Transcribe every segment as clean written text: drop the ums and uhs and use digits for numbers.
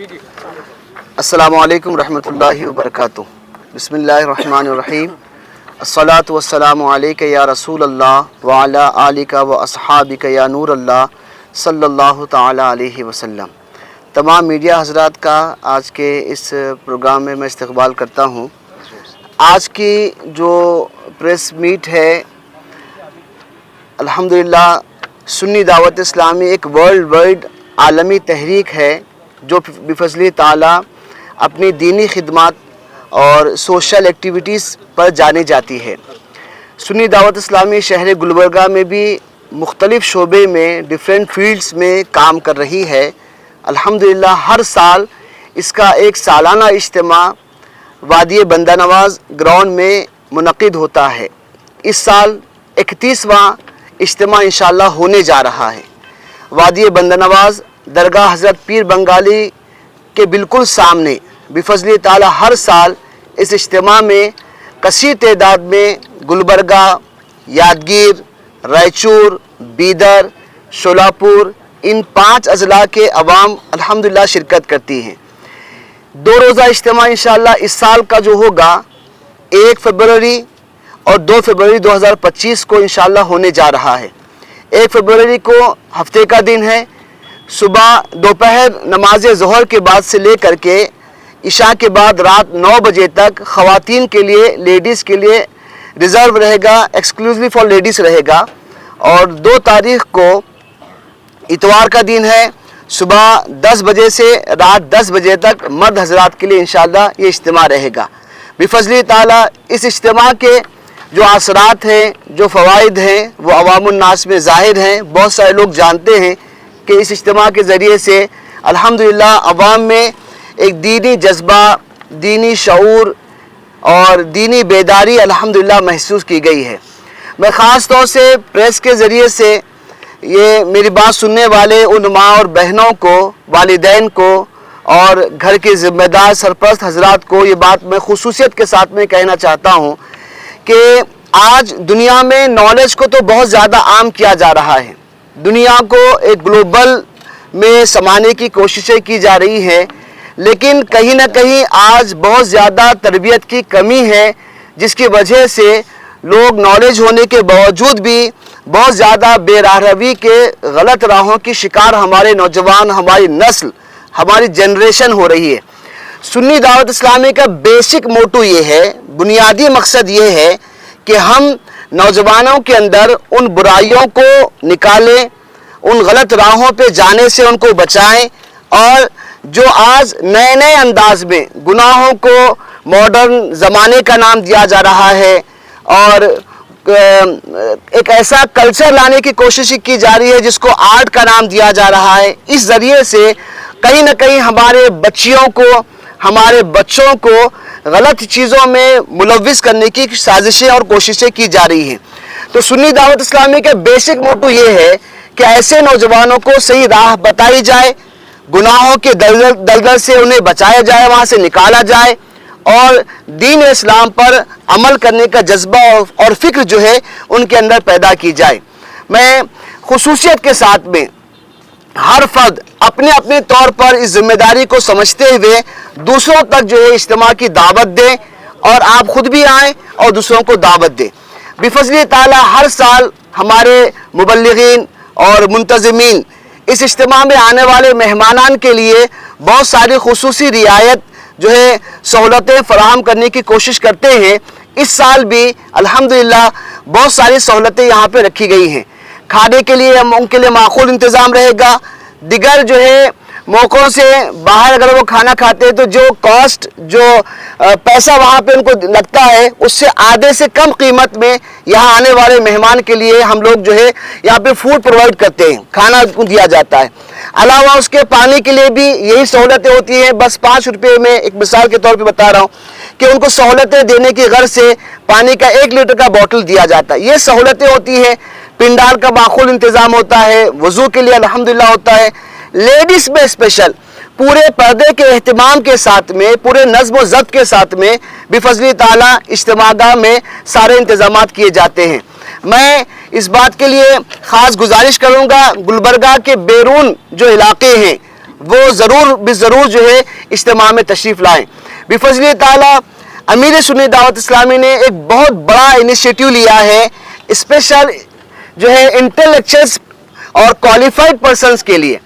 السلام علیکم ورحمۃ اللہ وبرکاتہ. بسم اللہ الرحمن الرحیم. الصلاۃ والسلام علیک یا رسول اللہ وعلی آلک و اصحابک یا نور اللہ صلی اللہ تعالی علیہ وسلم. تمام میڈیا حضرات کا آج کے اس پروگرام میں استقبال کرتا ہوں. آج کی جو پریس میٹ ہے الحمدللہ سنی دعوت اسلامی ایک ورلڈ وائڈ عالمی تحریک ہے جو بفضل تعالی اپنی دینی خدمات اور سوشل ایکٹیویٹیز پر جانی جاتی ہے. سنی دعوت اسلامی شہر گلبرگہ میں بھی مختلف شعبے میں ڈیفرنٹ فیلڈز میں کام کر رہی ہے. الحمدللہ ہر سال اس کا ایک سالانہ اجتماع وادی بندہ نواز گراؤنڈ میں منعقد ہوتا ہے. اس سال 31واں اجتماع انشاءاللہ ہونے جا رہا ہے. وادی بندہ نواز درگاہ حضرت پیر بنگالی کے بالکل سامنے بفضل تعالی ہر سال اس اجتماع میں کثیر تعداد میں گلبرگہ، یادگیر، رائچور، بیدر، شولاپور ان 5 اضلاع کے عوام الحمدللہ شرکت کرتی ہیں. 2 روزہ اجتماع انشاءاللہ اس سال کا جو ہوگا 1 فروری اور 2 فروری 2025 کو انشاءاللہ ہونے جا رہا ہے. 1 فروری کو ہفتے کا دن ہے. صبح دوپہر نماز ظہر کے بعد سے لے کر کے عشاء کے بعد رات 9 بجے تک خواتین کے لیے، لیڈیز کے لیے ریزرو رہے گا، ایکسکلوزلی فار لیڈیز رہے گا. اور 2 تاریخ کو اتوار کا دن ہے. صبح 10 بجے سے رات 10 بجے تک مرد حضرات کے لیے انشاءاللہ یہ اجتماع رہے گا. بفضل تعالی اس اجتماع کے جو اثرات ہیں، جو فوائد ہیں وہ عوام الناس میں ظاہر ہیں. بہت سارے لوگ جانتے ہیں کہ اس اجتماع کے ذریعے سے الحمدللہ عوام میں ایک دینی جذبہ، دینی شعور اور دینی بیداری الحمدللہ محسوس کی گئی ہے. میں خاص طور سے پریس کے ذریعے سے یہ میری بات سننے والے ان ماں اور بہنوں کو، والدین کو اور گھر کے ذمہ دار سرپرست حضرات کو یہ بات میں خصوصیت کے ساتھ میں کہنا چاہتا ہوں کہ آج دنیا میں نالج کو تو بہت زیادہ عام کیا جا رہا ہے. دنیا کو ایک گلوبل میں سمانے کی کوششیں کی جا رہی ہیں، لیکن کہیں نہ کہیں آج بہت زیادہ تربیت کی کمی ہے، جس کی وجہ سے لوگ نالج ہونے کے باوجود بھی بہت زیادہ بے راہ روی کے غلط راہوں کی شکار ہمارے نوجوان، ہماری نسل، ہماری جنریشن ہو رہی ہے. سنی دعوت اسلامی کا بیسک موٹو یہ ہے، بنیادی مقصد یہ ہے کہ ہم نوجوانوں کے اندر ان برائیوں کو نکالیں، ان غلط راہوں پہ جانے سے ان کو بچائیں، اور جو آج نئے نئے انداز میں گناہوں کو ماڈرن زمانے کا نام دیا جا رہا ہے اور ایک ایسا کلچر لانے کی کوشش کی جا رہی ہے جس کو آرٹ کا نام دیا جا رہا ہے، اس ذریعے سے کہیں نہ کہیں ہمارے بچیوں کو، ہمارے بچوں کو غلط چیزوں میں ملوث کرنے کی سازشیں اور کوششیں کی جا رہی ہیں. تو سنی دعوت اسلامی کا بیسک موٹو یہ ہے کہ ایسے نوجوانوں کو صحیح راہ بتائی جائے، گناہوں کے دلدل سے انہیں بچایا جائے، وہاں سے نکالا جائے، اور دین اسلام پر عمل کرنے کا جذبہ اور فکر جو ہے ان کے اندر پیدا کی جائے. میں خصوصیت کے ساتھ میں ہر فرد اپنے اپنے طور پر اس ذمہ داری کو سمجھتے ہوئے دوسروں تک جو ہے اجتماع کی دعوت دیں، اور آپ خود بھی آئیں اور دوسروں کو دعوت دیں. بفضل تعالی ہر سال ہمارے مبلغین اور منتظمین اس اجتماع میں آنے والے مہمانان کے لیے بہت ساری خصوصی رعایت جو ہے سہولتیں فراہم کرنے کی کوشش کرتے ہیں. اس سال بھی الحمدللہ بہت ساری سہولتیں یہاں پہ رکھی گئی ہیں. کھانے کے لیے ان کے لیے معقول انتظام رہے گا. دیگر جو ہے موقعوں سے باہر اگر وہ کھانا کھاتے ہیں تو جو کاسٹ، جو پیسہ وہاں پہ ان کو لگتا ہے اس سے آدھے سے کم قیمت میں یہاں آنے والے مہمان کے لیے ہم لوگ جو ہے یہاں پہ فوڈ پرووائڈ کرتے ہیں، کھانا دیا جاتا ہے. علاوہ اس کے پانی کے لیے بھی یہی سہولتیں ہوتی ہیں. بس 5 روپے میں ایک مثال کے طور پہ بتا رہا ہوں کہ ان کو سہولتیں دینے کی غرض سے پانی کا 1 لیٹر کا بوٹل دیا جاتا ہے. یہ سہولتیں ہوتی ہیں. پنڈال کا معقول انتظام ہوتا ہے، وضو کے لیے الحمدللہ ہوتا ہے. لیڈیز میں اسپیشل پورے پردے کے اہتمام کے ساتھ میں، پورے نظم و ضبط کے ساتھ میں بفضل تعالی اجتماع گاہ میں سارے انتظامات کیے جاتے ہیں. میں اس بات کے لیے خاص گزارش کروں گا، گلبرگہ کے بیرون جو علاقے ہیں وہ ضرور جو ہے اجتماع میں تشریف لائیں. بفضل تعالیٰ امیر سنی دعوت اسلامی نے ایک بہت بڑا انیشیٹو لیا ہے اسپیشل جو ہے انٹلیکچوئلز اور کوالیفائڈ پرسنز کے لیے.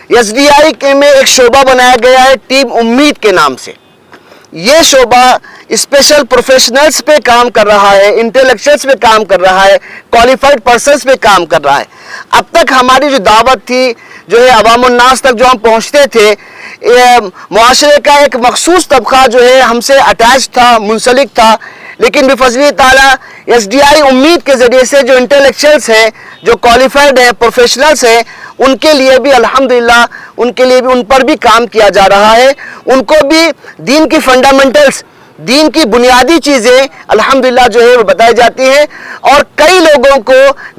ایس ڈی آئی کے میں ایک شعبہ بنایا گیا ہے ٹیم امید کے نام سے. یہ شعبہ اسپیشل پروفیشنلز پہ کام کر رہا ہے, انٹلیکچوئلز پہ کام کر رہا ہے, کوالیفائڈ پرسنز پہ کام کر رہا ہے. اب تک ہماری جو دعوت تھی جو ہے عوام الناس تک جو ہم پہنچتے تھے, معاشرے کا ایک مخصوص طبقہ جو ہے ہم سے اٹیچ تھا, منسلک تھا. لیکن بفضل تعالیٰ ایس ڈی آئی امید کے ذریعے سے جو انٹلیکچوئلز ہیں, جو کوالیفائڈ ہیں, پروفیشنلز ہیں, ان کے لیے بھی الحمدللہ ان پر بھی کام کیا جا رہا ہے. ان کو بھی دین کی فنڈامنٹلز, دین کی بنیادی چیزیں الحمدللہ جو ہے وہ بتائی جاتی ہیں. اور کئی لوگوں کو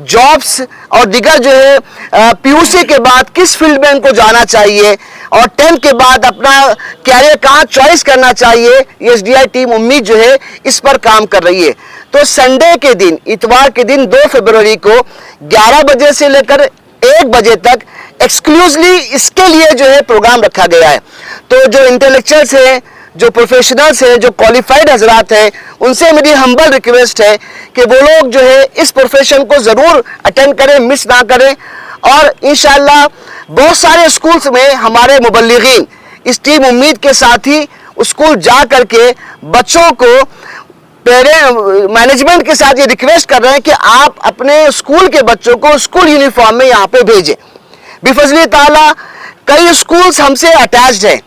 جابس اور دیگر جو ہے پی یو سی کے بعد کس فیلڈ میں ان کو جانا چاہیے اور 10 کے بعد اپنا کیریئر کہاں چوائس کرنا چاہیے, ایس ڈی آئی ٹیم امید جو ہے اس پر کام کر رہی ہے. تو سنڈے کے دن, اتوار کے دن 2 فروری کو 11 بجے سے لے کر 1 بجے تک ایکسکلوزلی اس کے لیے جو ہے پروگرام رکھا گیا ہے. تو جو انٹلیکچوئلز ہیں, جو پروفیشنلز ہیں, جو کوالیفائڈ حضرات ہیں, ان سے میری ہمبل ریکویسٹ ہے کہ وہ لوگ جو ہے اس پروفیشن کو ضرور اٹینڈ کریں, مس نہ کریں. اور انشاءاللہ بہت سارے اسکولز میں ہمارے مبلغین اس ٹیم امید کے ساتھ ہی اسکول جا کر کے بچوں کو مینجمنٹ کے ساتھ یہ ریکویسٹ کر رہے ہیں کہ آپ اپنے اسکول کے بچوں کو اسکول یونیفارم میں یہاں پہ بھیجیں. بفضل تعالیٰ کئی اسکولز ہم سے اٹیچڈ ہیں.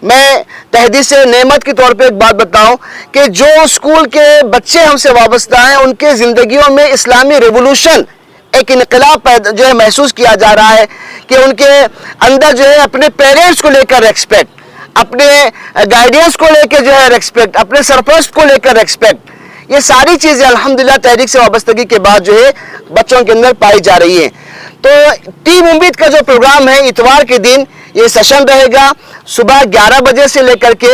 میں تحدیث نعمت کے طور پہ ایک بات بتاؤں کہ جو اسکول کے بچے ہم سے وابستہ ہیں, ان کے زندگیوں میں اسلامی ریولوشن, ایک انقلاب جو ہے محسوس کیا جا رہا ہے کہ ان کے اندر جو ہے اپنے پیرنٹس کو لے کر ریسپیکٹ, اپنے گائیڈنس کو لے کے جو ہے ریسپیکٹ, اپنے سرپرست کو لے کر ریسپیکٹ, یہ ساری چیزیں الحمدللہ تحریک سے وابستگی کے بعد جو ہے بچوں کے اندر پائی جا رہی ہیں. تو ٹیم امید کا جو پروگرام ہے اتوار کے دن یہ سیشن رہے گا صبح 11 بجے سے لے کر کے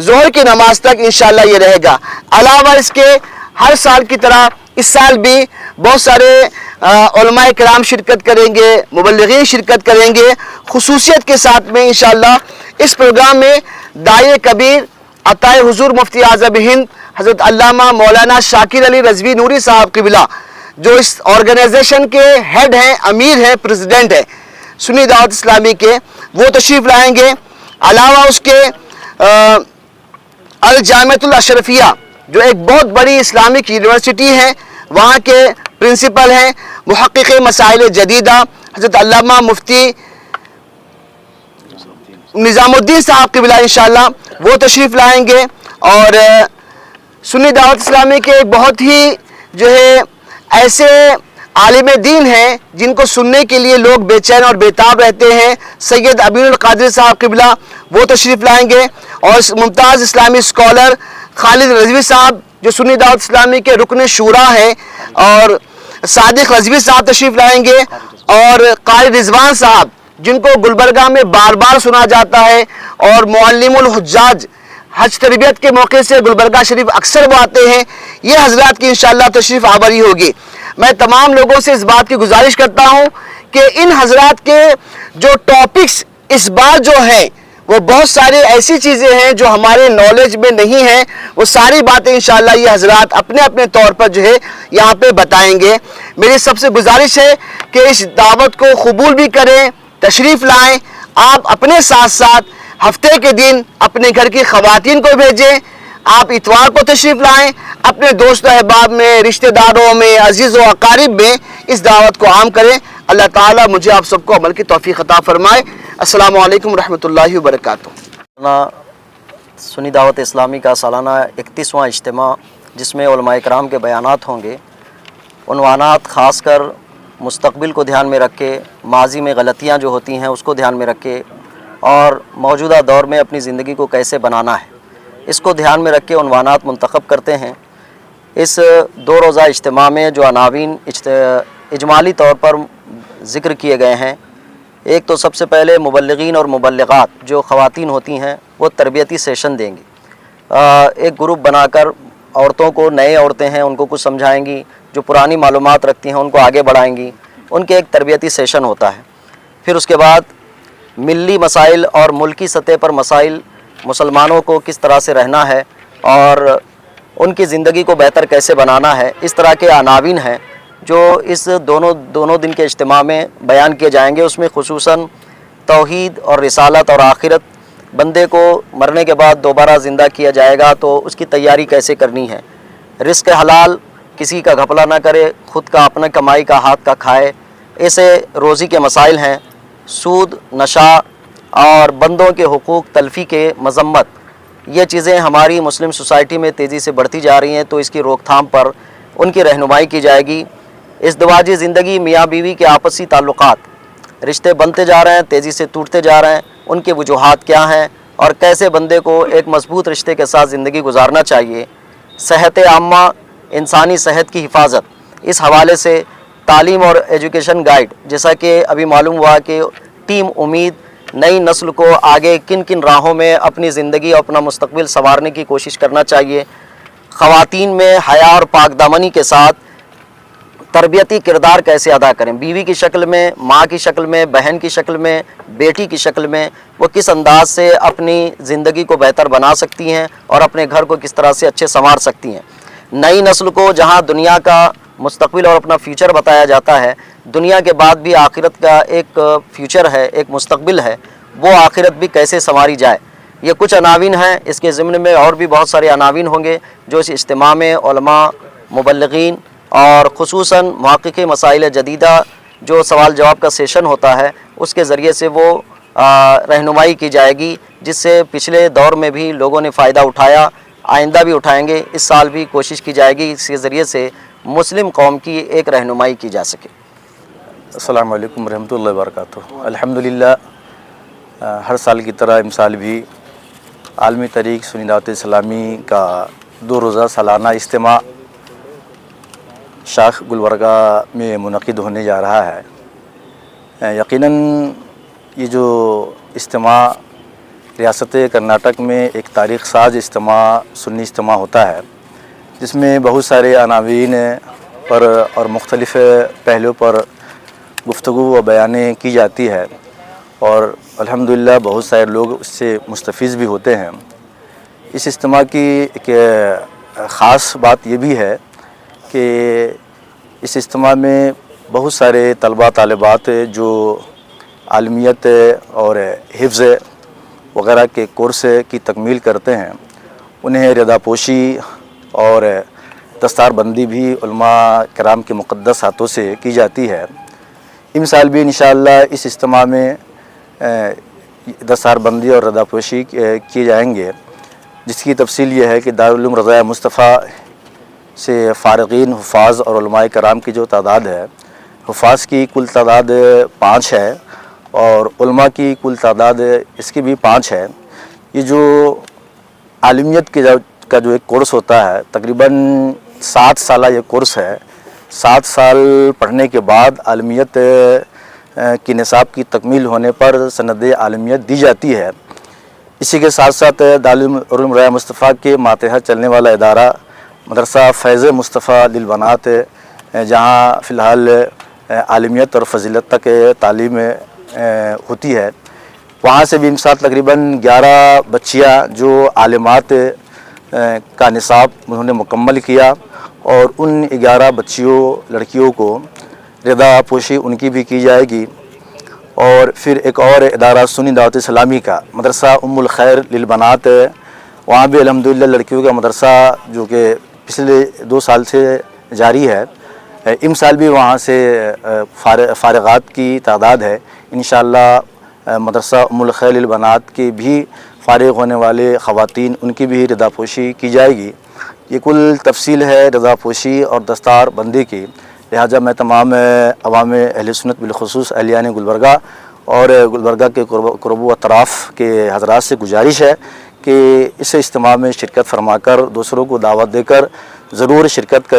ظہر کی نماز تک انشاءاللہ یہ رہے گا. علاوہ اس کے ہر سال کی طرح اس سال بھی بہت سارے علماء کرام شرکت کریں گے, مبلغین شرکت کریں گے. خصوصیت کے ساتھ میں انشاءاللہ اس پروگرام میں داعی کبیر عطائے حضور مفتی اعظم ہند حضرت علامہ مولانا شاکر علی رضوی نوری صاحب قبلہ, جو اس آرگنائزیشن کے ہیڈ ہیں, امیر ہیں, پریزیڈنٹ ہیں سنی دعوت اسلامی کے, وہ تشریف لائیں گے. علاوہ اس کے الجامعۃ الاشرفیہ جو ایک بہت بڑی اسلامک یونیورسٹی ہے, وہاں کے پرنسپل ہیں محقق مسائل جدیدہ حضرت علامہ مفتی نظام الدین صاحب قبلہ انشاءاللہ وہ تشریف لائیں گے. اور سنی دعوت اسلامی کے بہت ہی جو ہے ایسے عالم دین ہیں جن کو سننے کے لیے لوگ بے چین اور بیتاب رہتے ہیں, سید عبید القادر صاحب قبلہ وہ تشریف لائیں گے. اور ممتاز اسلامی اسکالر خالد رضوی صاحب جو سنی دعوت اسلامی کے رکن شورا ہیں, اور صادق رضوی صاحب تشریف لائیں گے. اور قاری رضوان صاحب جن کو گلبرگہ میں بار بار سنا جاتا ہے, اور معلم الحجاج حج تربیت کے موقع سے گلبرگہ شریف اکثر وہ آتے ہیں. یہ حضرات کی انشاءاللہ تشریف آوری ہوگی. میں تمام لوگوں سے اس بات کی گزارش کرتا ہوں کہ ان حضرات کے جو ٹاپکس اس بار جو ہیں وہ بہت ساری ایسی چیزیں ہیں جو ہمارے نالج میں نہیں ہیں. وہ ساری باتیں انشاءاللہ یہ حضرات اپنے اپنے طور پر جو ہے یہاں پہ بتائیں گے. میری سب سے گزارش ہے کہ اس دعوت کو قبول بھی کریں, تشریف لائیں. آپ اپنے ساتھ ساتھ ہفتے کے دن اپنے گھر کی خواتین کو بھیجیں. آپ اتوار کو تشریف لائیں, اپنے دوست و احباب میں, رشتہ داروں میں, عزیز و اقارب میں اس دعوت کو عام کریں. اللہ تعالیٰ مجھے آپ سب کو عمل کی توفیق عطا فرمائے. السلام علیکم ورحمۃ اللہ وبرکاتہ. سنی دعوت اسلامی کا سالانہ 31واں اجتماع جس میں علماء کرام کے بیانات ہوں گے. عنوانات خاص کر مستقبل کو دھیان میں رکھ کے, ماضی میں غلطیاں جو ہوتی ہیں اس کو دھیان میں رکھ کے, اور موجودہ دور میں اپنی زندگی کو کیسے بنانا ہے اس کو دھیان میں رکھ کے عنوانات منتخب کرتے ہیں. اس 2 روزہ اجتماع میں جو عناوین اجمالی طور پر ذکر کیے گئے ہیں, ایک تو سب سے پہلے مبلغین اور مبلغات جو خواتین ہوتی ہیں وہ تربیتی سیشن دیں گی. ایک گروپ بنا کر عورتوں کو, نئے عورتیں ہیں ان کو کچھ سمجھائیں گی, جو پرانی معلومات رکھتی ہیں ان کو آگے بڑھائیں گی. ان کے ایک تربیتی سیشن ہوتا ہے. پھر اس کے بعد ملی مسائل اور ملکی سطح پر مسائل مسلمانوں کو کس طرح سے رہنا ہے اور ان کی زندگی کو بہتر کیسے بنانا ہے، اس طرح کے عناوین ہیں جو اس دونوں دن کے اجتماع میں بیان کیے جائیں گے۔ اس میں خصوصاً توحید اور رسالت اور آخرت، بندے کو مرنے کے بعد دوبارہ زندہ کیا جائے گا تو اس کی تیاری کیسے کرنی ہے، رزق حلال کسی کا گھپلا نہ کرے، خود کا اپنا کمائی کا ہاتھ کا کھائے، ایسے روزی کے مسائل ہیں، سود، نشہ اور بندوں کے حقوق تلفی کے مذمت، یہ چیزیں ہماری مسلم سوسائٹی میں تیزی سے بڑھتی جا رہی ہیں، تو اس کی روک تھام پر ان کی رہنمائی کی جائے گی۔ ازدواجی زندگی، میاں بیوی کے آپسی تعلقات، رشتے بنتے جا رہے ہیں، تیزی سے ٹوٹتے جا رہے ہیں، ان کی وجوہات کیا ہیں اور کیسے بندے کو ایک مضبوط رشتے کے ساتھ زندگی گزارنا چاہیے۔ صحت عامہ، انسانی صحت کی حفاظت، اس حوالے سے تعلیم اور ایجوکیشن گائیڈ، جیسا کہ ابھی معلوم ہوا کہ ٹیم امید نئی نسل کو آگے کن کن راہوں میں اپنی زندگی اور اپنا مستقبل سنوارنے کی کوشش کرنا چاہیے۔ خواتین میں حیا اور پاک دامنی کے ساتھ تربیتی کردار کیسے ادا کریں، بیوی کی شکل میں، ماں کی شکل میں، بہن کی شکل میں، بیٹی کی شکل میں وہ کس انداز سے اپنی زندگی کو بہتر بنا سکتی ہیں اور اپنے گھر کو کس طرح سے اچھے سنوار سکتی ہیں۔ نئی نسل کو جہاں دنیا کا مستقبل اور اپنا فیوچر بتایا جاتا ہے، دنیا کے بعد بھی آخرت کا ایک فیوچر ہے، ایک مستقبل ہے، وہ آخرت بھی کیسے سنواری جائے، یہ کچھ عناوین ہیں۔ اس کے ضمن میں اور بھی بہت سارے عناوین ہوں گے جو اس اجتماع میں علماء، مبلغین اور خصوصاً محقق مسائل جدیدہ جو سوال جواب کا سیشن ہوتا ہے اس کے ذریعے سے وہ رہنمائی کی جائے گی، جس سے پچھلے دور میں بھی لوگوں نے فائدہ اٹھایا، آئندہ بھی اٹھائیں گے، اس سال بھی کوشش کی جائے گی اس کے ذریعے سے مسلم قوم کی ایک رہنمائی کی جا سکے۔ السلام علیکم ورحمۃ اللہ وبرکاتہ۔ الحمدللہ ہر سال کی طرح امسال بھی عالمی تحریک سنی دعوت اسلامی کا 2 روزہ سالانہ اجتماع شاخ گلبرگہ میں منعقد ہونے جا رہا ہے۔ یقیناً یہ جو اجتماع ریاست کرناٹک میں ایک تاریخ ساز اجتماع، سنی اجتماع ہوتا ہے، جس میں بہت سارے عناوین پر اور مختلف پہلوؤں پر گفتگو و بیانیں کی جاتی ہے اور الحمدللہ بہت سارے لوگ اس سے مستفیض بھی ہوتے ہیں۔ اس اجتماع کی ایک خاص بات یہ بھی ہے کہ اس اجتماع میں بہت سارے طلباء طالبات جو عالمیت اور حفظ وغیرہ کے کورس کی تکمیل کرتے ہیں، انہیں رضا پوشی اور دستار بندی بھی علماء کرام کے مقدس ہاتھوں سے کی جاتی ہے۔ امسال بھی انشاءاللہ اس اجتماع میں دستار بندی اور رضا پوشی کیے جائیں گے، جس کی تفصیل یہ ہے کہ دارالعلوم رضا مصطفیٰ سے فارغین، حفاظ اور علماء کرام کی جو تعداد ہے، حفاظ کی کل تعداد 5 ہے اور علماء کی کل تعداد اس کی بھی 5 ہے۔ یہ جو عالمیت کا جو ایک کورس ہوتا ہے، تقریباً 7 سالہ یہ کورس ہے۔ 7 سال پڑھنے کے بعد عالمیت کی نصاب کی تکمیل ہونے پر سند عالمیت دی جاتی ہے۔ اسی کے ساتھ ساتھ دارالعلوم رضا مصطفیٰ کے ماتحت چلنے والا ادارہ مدرسہ فیض مصطفیٰ للبنات، جہاں فی الحال عالمیت اور فضیلت تک تعلیم ہوتی ہے، وہاں سے بھی امسال تقریباً 11 بچیاں جو عالمات کا نصاب انہوں نے مکمل کیا اور ان 11 بچیوں لڑکیوں کو رضا پوشی ان کی بھی کی جائے گی۔ اور پھر ایک اور ادارہ سنی دعوت اسلامی کا مدرسہ ام الخیر للبنات، وہاں بھی الحمدللہ لڑکیوں کا مدرسہ جو کہ پچھلے 2 سال سے جاری ہے، امسال بھی وہاں سے فارغات کی تعداد ہے۔ انشاءاللہ مدرسہ ام الخیر للبنات کے بھی فارغ ہونے والے خواتین، ان کی بھی رضا پوشی کی جائے گی۔ یہ کل تفصیل ہے رضا پوشی اور دستار بندی کی، لہٰذا میں تمام عوام اہل سنت بالخصوص اہلیان گلبرگہ اور گلبرگہ کے قرب و اطراف کے حضرات سے گزارش ہے کہ اس اجتماع میں شرکت فرما کر دوسروں کو دعوت دے کر ضرور شرکت کریں۔